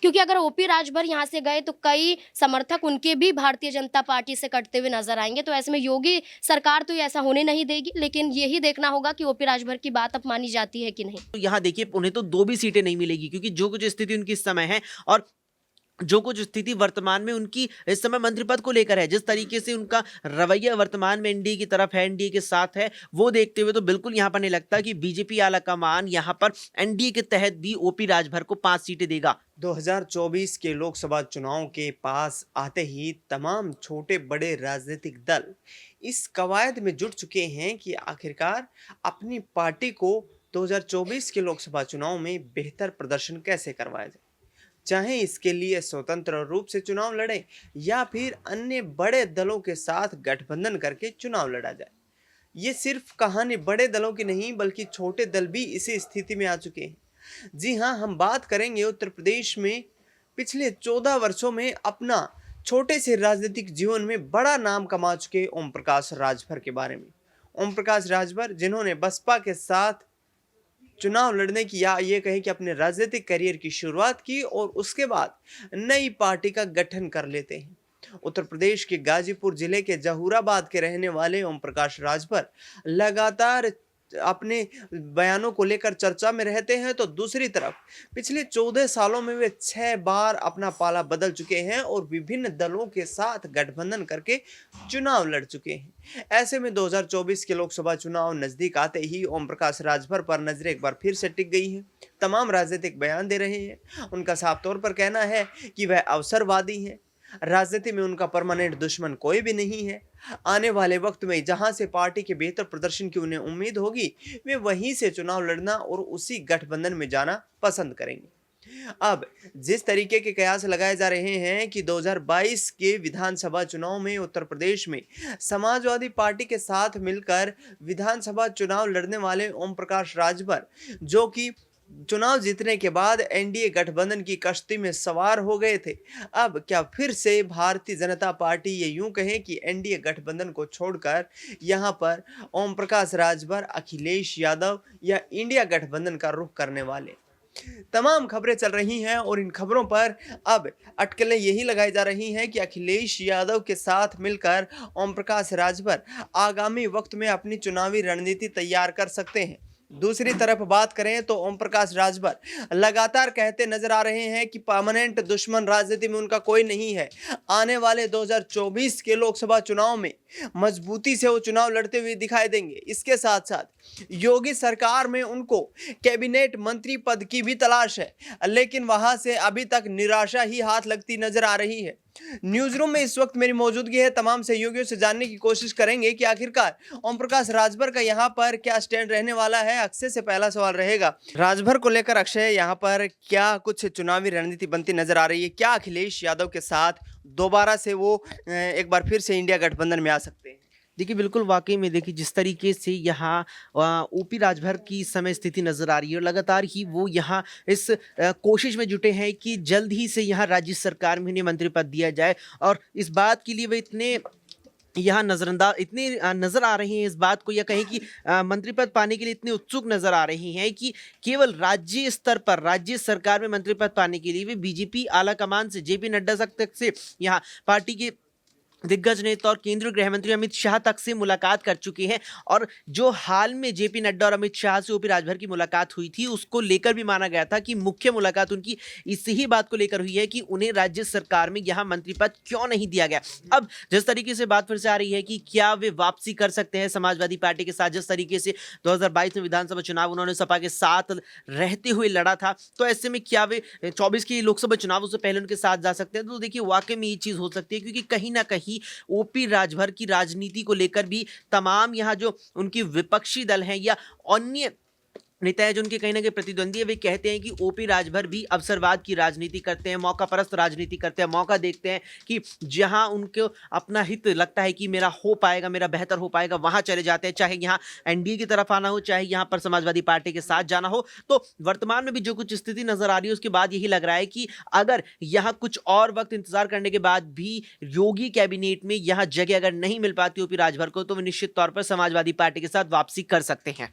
क्योंकि अगर ओपी राजभर यहाँ से गए तो कई समर्थक उनके भी भारतीय जनता पार्टी से कटते हुए नजर आएंगे। तो ऐसे में योगी सरकार तो ऐसा होने नहीं देगी, लेकिन यही देखना होगा कि ओपी राजभर की बात अब मानी जाती है कि नहीं। तो यहाँ देखिए उन्हें तो 2 भी सीटें नहीं मिलेगी, क्योंकि जो कुछ स्थिति उनकी इस समय है और जो कुछ स्थिति वर्तमान में उनकी इस समय मंत्री पद को लेकर है, जिस तरीके से उनका रवैया वर्तमान में एनडीए की तरफ है, एनडीए के साथ है, वो देखते हुए तो बिल्कुल यहाँ पर नहीं लगता कि बीजेपी आलाकमान यहाँ पर एनडीए के तहत भी ओपी राजभर को 5 सीटें देगा। 2024 के लोकसभा चुनाव के पास आते ही तमाम छोटे बड़े राजनीतिक दल इस कवायद में जुट चुके हैं कि आखिरकार अपनी पार्टी को 2024 के लोकसभा चुनाव में बेहतर प्रदर्शन कैसे करवाया जाए, चाहे इसके लिए स्वतंत्र रूप से चुनाव लड़े या फिर अन्य बड़े दलों के साथ गठबंधन करके चुनाव लड़ा जाए। ये सिर्फ कहानी बड़े दलों की नहीं, बल्कि छोटे दल भी इसी स्थिति में आ चुके हैं। जी हाँ, हम बात करेंगे उत्तर प्रदेश में पिछले 14 वर्षों में अपना छोटे से राजनीतिक जीवन में बड़ा नाम कमा चुके ओम प्रकाश राजभर के बारे में। ओम प्रकाश राजभर, जिन्होंने बसपा के साथ चुनाव लड़ने की या ये कहें कि अपने राजनीतिक करियर की शुरुआत की और उसके बाद नई पार्टी का गठन कर लेते हैं। उत्तर प्रदेश के गाजीपुर जिले के जहूराबाद के रहने वाले ओम प्रकाश राजभर लगातार अपने बयानों को लेकर चर्चा में रहते हैं, तो दूसरी तरफ पिछले 14 सालों में वे 6 बार अपना पाला बदल चुके हैं और विभिन्न दलों के साथ गठबंधन करके चुनाव लड़ चुके हैं। ऐसे में 2024 के लोकसभा चुनाव नजदीक आते ही ओम प्रकाश राजभर पर नजरें एक बार फिर से टिक गई हैं। तमाम राजनीतिक बयान दे रहे हैं। उनका साफ तौर पर कहना है कि वह अवसरवादी हैं, राजनीति में उनका परमानेंट दुश्मन कोई भी नहीं है। आने वाले वक्त में जहां से पार्टी के बेहतर प्रदर्शन की उन्हें उम्मीद होगी, वे वहीं से चुनाव लड़ना और उसी गठबंधन में जाना पसंद करेंगे। अब जिस तरीके के कयास लगाए जा रहे हैं कि 2022 के विधानसभा चुनाव में उत्तर प्रदेश में समाजवादी पार्टी के साथ मिलकर विधानसभा चुनाव लड़ने वाले ओम प्रकाश राजभर, जो कि चुनाव जीतने के बाद एनडीए गठबंधन की कश्ती में सवार हो गए थे, अब क्या फिर से भारतीय जनता पार्टी, ये यूं कहें कि एनडीए गठबंधन को छोड़कर यहां पर ओम प्रकाश राजभर, अखिलेश यादव या इंडिया गठबंधन का रुख करने वाले? तमाम खबरें चल रही हैं और इन खबरों पर अब अटकलें यही लगाई जा रही हैं कि अखिलेश यादव के साथ मिलकर ओम प्रकाश राजभर आगामी वक्त में अपनी चुनावी रणनीति तैयार कर सकते हैं। दूसरी तरफ बात करें तो ओम प्रकाश राजभर लगातार कहते नजर आ रहे हैं कि परमानेंट दुश्मन राजनीति में उनका कोई नहीं है। आने वाले 2024 के लोकसभा चुनाव में मजबूती से वो चुनाव लड़ते हुए दिखाई देंगे। इसके साथ साथ योगी सरकार में उनको कैबिनेट मंत्री पद की भी तलाश है, लेकिन वहां से अभी तक निराशा ही हाथ लगती नजर आ रही है। न्यूज रूम में इस वक्त मेरी मौजूदगी है। तमाम सहयोगियों से जानने की कोशिश करेंगे कि आखिरकार ओम प्रकाश राजभर का यहाँ पर क्या स्टैंड रहने वाला है। अक्षय से पहला सवाल रहेगा, राजभर को लेकर अक्षय, यहाँ पर क्या कुछ चुनावी रणनीति बनती नजर आ रही है? क्या अखिलेश यादव के साथ दोबारा से वो एक बार फिर से इंडिया गठबंधन में आ सकते हैं? देखिए बिल्कुल, वाकई में देखिए जिस तरीके से यहाँ ओपी राजभर की इस समय स्थिति नजर आ रही है और लगातार ही वो यहाँ इस कोशिश में जुटे हैं कि जल्द ही से यहाँ राज्य सरकार में उन्हें मंत्री पद दिया जाए, और इस बात के लिए वे इतने यहाँ नजरअंदाज इतने नजर आ रहे हैं, इस बात को या कहें कि मंत्री पद पाने के लिए इतने उत्सुक नजर आ रहे हैं कि केवल राज्य स्तर पर राज्य सरकार में मंत्री पद पाने के लिए वे बीजेपी आला कमान से, जेपी नड्डा तक से, यहाँ पार्टी के दिग्गज नेता और केंद्रीय गृह मंत्री अमित शाह तक से मुलाकात कर चुके हैं। और जो हाल में जेपी नड्डा और अमित शाह से ओपी राजभर की मुलाकात हुई थी, उसको लेकर भी माना गया था कि मुख्य मुलाकात उनकी इसी ही बात को लेकर हुई है कि उन्हें राज्य सरकार में यहां मंत्री पद क्यों नहीं दिया गया। अब जिस तरीके से बात फिर से आ रही है कि क्या वे वापसी कर सकते हैं समाजवादी पार्टी के साथ, जिस तरीके से 2022 में विधानसभा चुनाव उन्होंने सपा के साथ रहते हुए लड़ा था, तो ऐसे में क्या वे 24 के लोकसभा चुनाव से पहले उनके साथ जा सकते हैं? तो देखिए वाकई में ये चीज हो सकती है, क्योंकि कहीं ना कहीं ओपी राजभर की राजनीति को लेकर भी तमाम यहाँ जो उनकी विपक्षी दल हैं या अन्य नेता है जो उनके कहीं ना कहीं प्रतिद्वंदी है, वे कहते हैं कि ओपी राजभर भी अवसरवाद की राजनीति करते हैं, मौका परस्त राजनीति करते हैं, मौका देखते हैं कि जहां उनको अपना हित लगता है कि मेरा हो पाएगा, मेरा बेहतर हो पाएगा, वहां चले जाते हैं, चाहे यहाँ एनडीए की तरफ आना हो, चाहे यहाँ पर समाजवादी पार्टी के साथ जाना हो। तो वर्तमान में भी जो कुछ स्थिति नजर आ रही है उसके बाद यही लग रहा है कि अगर यहाँ कुछ और वक्त इंतजार करने के बाद भी योगी कैबिनेट में यहाँ जगह अगर नहीं मिल पाती ओपी राजभर को, तो वे निश्चित तौर पर समाजवादी पार्टी के साथ वापसी कर सकते हैं।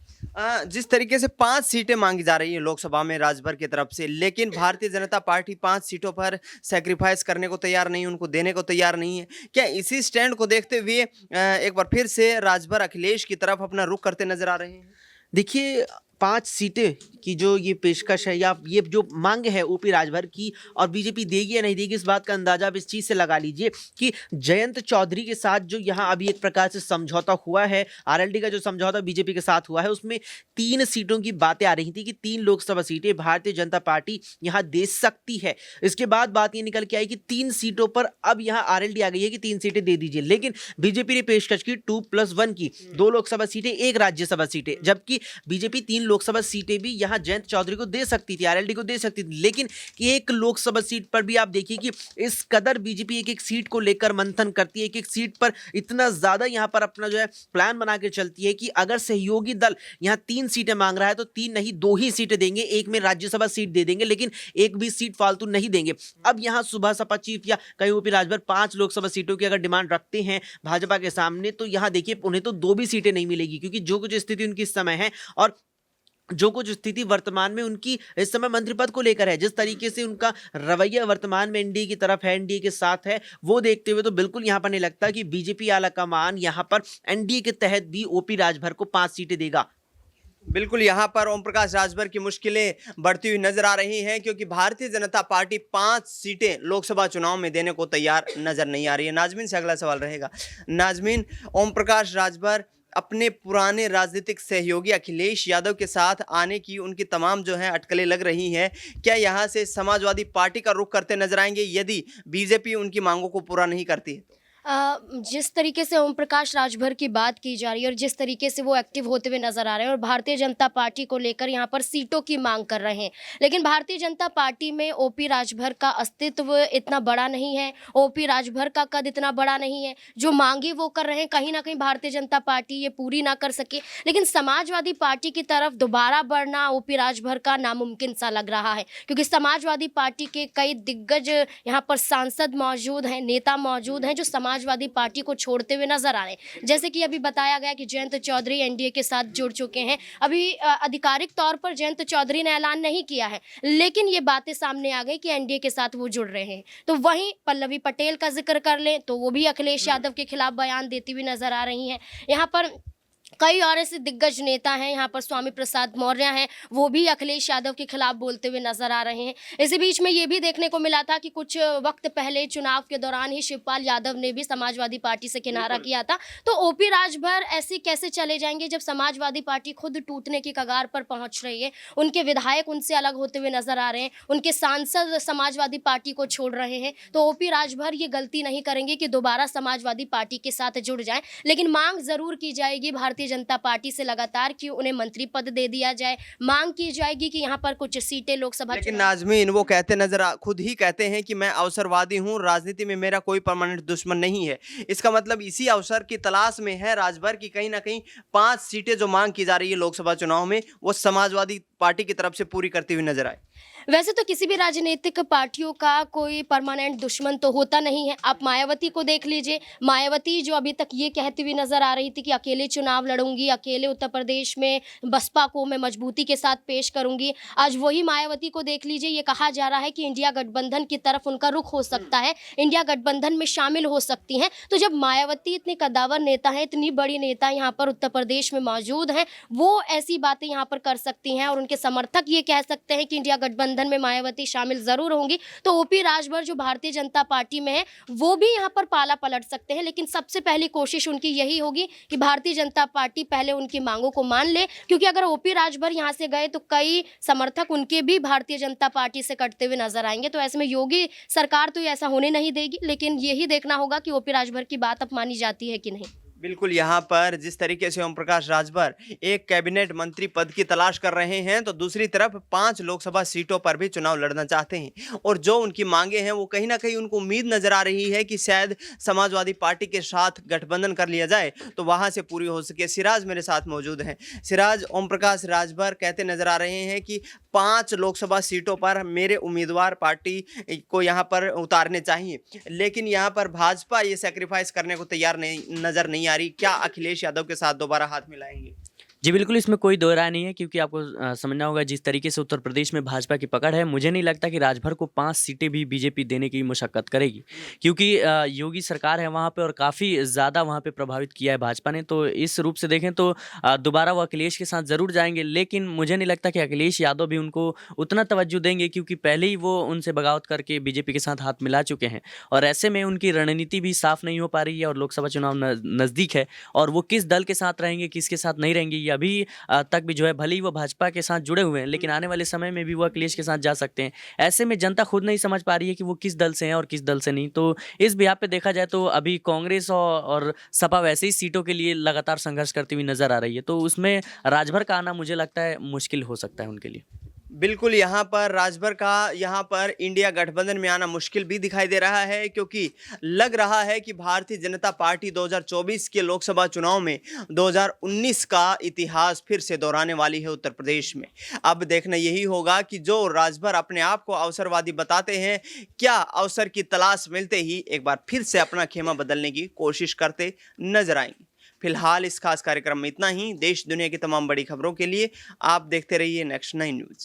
जिस तरीके से 5 सीटें मांगी जा रही है लोकसभा में राजभर की तरफ से, लेकिन भारतीय जनता पार्टी 5 सीटों पर सैक्रिफाइस करने को तैयार नहीं है, उनको देने को तैयार नहीं है। क्या इसी स्टैंड को देखते हुए एक बार फिर से राजभर अखिलेश की तरफ अपना रुख करते नजर आ रहे हैं? देखिए 5 सीटें की जो ये पेशकश है या ये जो मांग है ओपी राजभर की, और बीजेपी देगी या नहीं देगी इस बात का अंदाजा आप इस चीज़ से लगा लीजिए कि जयंत चौधरी के साथ जो यहाँ अभी एक प्रकार से समझौता हुआ है, आरएलडी का जो समझौता बीजेपी के साथ हुआ है, उसमें 3 सीटों की बातें आ रही थी कि 3 लोकसभा सीटें भारतीय जनता पार्टी यहाँ दे सकती है। इसके बाद बात ये निकल के आई कि 3 सीटों पर अब यहाँ आरएलडी आ गई है कि 3 सीटें दे दीजिए, लेकिन बीजेपी ने पेशकश की 2+1 की 2 लोकसभा सीटें 1 राज्यसभा सीटें, जबकि बीजेपी 3 लोकसभा सीटें भी यहां जयंत चौधरी को दे सकती थी, आरएलडी को दे सकती थी, लेकिन एक लोकसभा सीट पर भी आप देखिए कि इस कदर बीजेपी एक एक सीट को लेकर मंथन करती है, एक एक सीट पर इतना ज्यादा यहां पर अपना जो है प्लान बना के चलती है कि अगर सहयोगी दल यहां 3 सीटें मांग रहा है तो 3 नहीं 2 ही सीटें देंगे, एक में राज्यसभा सीट दे देंगे, लेकिन एक भी सीट फालतू नहीं देंगे। अब यहां सुबह सपा चीफ या कहीं ओपी राजभर 5 लोकसभा सीटों की अगर डिमांड रखते हैं भाजपा के सामने, तो यहां देखिए उन्हें तो 2 भी सीटें नहीं मिलेगी, क्योंकि जो कुछ स्थिति उनकी इस समय है और जो कुछ स्थिति वर्तमान में उनकी इस समय मंत्री पद को लेकर है, जिस तरीके से उनका रवैया वर्तमान में एनडीए की तरफ है, एनडीए के साथ है, वो देखते हुए तो बिल्कुल यहां पर नहीं लगता कि बीजेपी आला कमान यहां पर एनडीए के तहत भी ओपी राजभर को 5 सीटें देगा। बिल्कुल, यहाँ पर ओम प्रकाश राजभर की मुश्किलें बढ़ती हुई नजर आ रही हैं, क्योंकि भारतीय जनता पार्टी 5 सीटें लोकसभा चुनाव में देने को तैयार नजर नहीं आ रही है। नाजमीन से अगला सवाल रहेगा। नाजमीन, ओम प्रकाश राजभर अपने पुराने राजनीतिक सहयोगी अखिलेश यादव के साथ आने की उनकी तमाम जो है अटकलें लग रही हैं। क्या यहाँ से समाजवादी पार्टी का रुख करते नजर आएंगे यदि बीजेपी उनकी मांगों को पूरा नहीं करती है? जिस तरीके से ओम प्रकाश राजभर की बात की जा रही है और जिस तरीके से वो एक्टिव होते हुए नजर आ रहे हैं और भारतीय जनता पार्टी को लेकर यहाँ पर सीटों की मांग कर रहे हैं, लेकिन भारतीय जनता पार्टी में ओपी राजभर का अस्तित्व इतना बड़ा नहीं है, ओपी राजभर का कद इतना बड़ा नहीं है। जो मांगे वो कर रहे हैं, कहीं ना कहीं भारतीय जनता पार्टी ये पूरी ना कर सके, लेकिन समाजवादी पार्टी की तरफ दोबारा बढ़ना ओपी राजभर का नामुमकिन सा लग रहा है, क्योंकि समाजवादी पार्टी के कई दिग्गज यहाँ पर सांसद मौजूद हैं, नेता मौजूद हैं जो समाजवादी पार्टी को छोड़ते हुए नजर आ रहे हैं। जैसे कि अभी बताया गया कि जयंत चौधरी एनडीए के साथ जुड़ चुके हैं। अभी आधिकारिक तौर पर जयंत चौधरी ने ऐलान नहीं किया है, लेकिन ये बातें सामने आ गई कि एनडीए के साथ वो जुड़ रहे हैं। तो वहीं पल्लवी पटेल का जिक्र कर लें तो वो भी अखिलेश यादव के खिलाफ बयान देती हुई नजर आ रही हैं। यहाँ पर कई और ऐसे दिग्गज नेता हैं, यहाँ पर स्वामी प्रसाद मौर्य हैं, वो भी अखिलेश यादव के खिलाफ बोलते हुए नजर आ रहे हैं। इसी बीच में ये भी देखने को मिला था कि कुछ वक्त पहले चुनाव के दौरान ही शिवपाल यादव ने भी समाजवादी पार्टी से किनारा किया था। तो ओपी राजभर ऐसे कैसे चले जाएंगे जब समाजवादी पार्टी खुद टूटने की कगार पर पहुंच रही है, उनके विधायक उनसे अलग होते हुए नजर आ रहे हैं, उनके सांसद समाजवादी पार्टी को छोड़ रहे हैं। तो ओपी राजभर ये गलती नहीं करेंगे कि दोबारा समाजवादी पार्टी के साथ जुड़ जाएं, लेकिन मांग जरूर की जाएगी भारतीय जनता पार्टी से लगातार कि उन्हें मंत्री पद दे दिया जाए। मांग की जाएगी कि यहाँ पर कुछ सीटें लोकसभा लेकिन नाजमीन वो कहते खुद ही कहते हैं कि मैं अवसरवादी हूं, राजनीति में मेरा कोई परमानेंट दुश्मन नहीं है। इसका मतलब इसी अवसर की तलाश में है राजभर की कहीं ना कहीं 5 सीटें जो मांग की जा रही है लोकसभा चुनाव में वो समाजवादी पार्टी की तरफ से पूरी करती हुई नजर आए। वैसे तो किसी भी राजनीतिक पार्टियों का कोई परमानेंट दुश्मन तो होता नहीं है। आप मायावती को देख लीजिए, मायावती जो अभी तक ये कहती हुई नजर आ रही थी कि अकेले चुनाव लड़ूंगी, अकेले उत्तर प्रदेश में बसपा को मैं मजबूती के साथ पेश करूंगी। आज वही मायावती को देख लीजिए, ये कहा जा रहा है कि इंडिया गठबंधन की तरफ उनका रुख हो सकता है, इंडिया गठबंधन में शामिल हो सकती हैं। तो जब मायावती इतने कद्दावर नेता हैं, इतनी बड़ी नेता यहाँ पर उत्तर प्रदेश में मौजूद हैं, वो ऐसी बातें यहाँ पर कर सकती हैं और उनके समर्थक ये कह सकते हैं कि इंडिया गठबंधन में मायावती शामिल जरूर होंगी, तो ओपी राजभर जो भारतीय जनता पार्टी में है वो भी यहाँ पर पाला पलट सकते हैं। लेकिन सबसे पहली कोशिश उनकी यही होगी कि भारतीय जनता पार्टी पहले उनकी मांगों को मान ले, क्योंकि अगर ओपी राजभर यहाँ से गए तो कई समर्थक उनके भी भारतीय जनता पार्टी से कटते हुए नजर आएंगे। तो ऐसे में योगी सरकार तो ऐसा होने नहीं देगी, लेकिन यही देखना होगा कि ओपी राजभर की बात अब मानी जाती है कि नहीं। बिल्कुल, यहाँ पर जिस तरीके से ओम प्रकाश राजभर एक कैबिनेट मंत्री पद की तलाश कर रहे हैं, तो दूसरी तरफ 5 लोकसभा सीटों पर भी चुनाव लड़ना चाहते हैं और जो उनकी मांगे हैं वो कहीं ना कहीं उनको उम्मीद नजर आ रही है कि शायद समाजवादी पार्टी के साथ गठबंधन कर लिया जाए तो वहां से पूरी हो सके। सिराज मेरे साथ मौजूद हैं। सिराज, ओम प्रकाश राजभर कहते नजर आ रहे हैं कि 5 लोकसभा सीटों पर मेरे उम्मीदवार पार्टी को यहाँ पर उतारने चाहिए, लेकिन यहाँ पर भाजपा ये सेक्रीफाइस करने को तैयार नहीं नजर नहीं आ रही। क्या अखिलेश यादव के साथ दोबारा हाथ मिलाएंगे? जी, बिल्कुल इसमें कोई दो राय नहीं है क्योंकि आपको समझना होगा जिस तरीके से उत्तर प्रदेश में भाजपा की पकड़ है, मुझे नहीं लगता कि राजभर को 5 सीटें भी बीजेपी देने की मुशक्कत करेगी। क्योंकि योगी सरकार है वहाँ पे और काफ़ी ज़्यादा वहाँ पे प्रभावित किया है भाजपा ने, तो इस रूप से देखें तो दोबारा वो अखिलेश के साथ ज़रूर जाएँगे, लेकिन मुझे नहीं लगता कि अखिलेश यादव भी उनको उतना तवज्जो देंगे क्योंकि पहले ही वो उनसे बगावत करके बीजेपी के साथ हाथ मिला चुके हैं। और ऐसे में उनकी रणनीति भी साफ़ नहीं हो पा रही है और लोकसभा चुनाव नज़दीक है और वो किस दल के साथ रहेंगे, किसके साथ नहीं रहेंगे, ये अभी तक भी जो है भले ही वो भाजपा के साथ जुड़े हुए हैं, लेकिन आने वाले समय में भी वो अखिलेश के साथ जा सकते हैं। ऐसे में जनता खुद नहीं समझ पा रही है कि वो किस दल से हैं और किस दल से नहीं। तो इस बिहाफ़ पे देखा जाए तो अभी कांग्रेस और सपा वैसे ही सीटों के लिए लगातार संघर्ष करती हुई नज़र आ रही है। तो उसमें राजभर का आना मुझे लगता है मुश्किल हो सकता है उनके लिए। बिल्कुल, यहाँ पर राजभर का यहाँ पर इंडिया गठबंधन में आना मुश्किल भी दिखाई दे रहा है क्योंकि लग रहा है कि भारतीय जनता पार्टी 2024 के लोकसभा चुनाव में 2019 का इतिहास फिर से दोहराने वाली है उत्तर प्रदेश में। अब देखना यही होगा कि जो राजभर अपने आप को अवसरवादी बताते हैं, क्या अवसर की तलाश मिलते ही एक बार फिर से अपना खेमा बदलने की कोशिश करते नजर आएंगे। फिलहाल इस खास कार्यक्रम में इतना ही। देश दुनिया की तमाम बड़ी खबरों के लिए आप देखते रहिए नेक्स्ट 9 न्यूज़।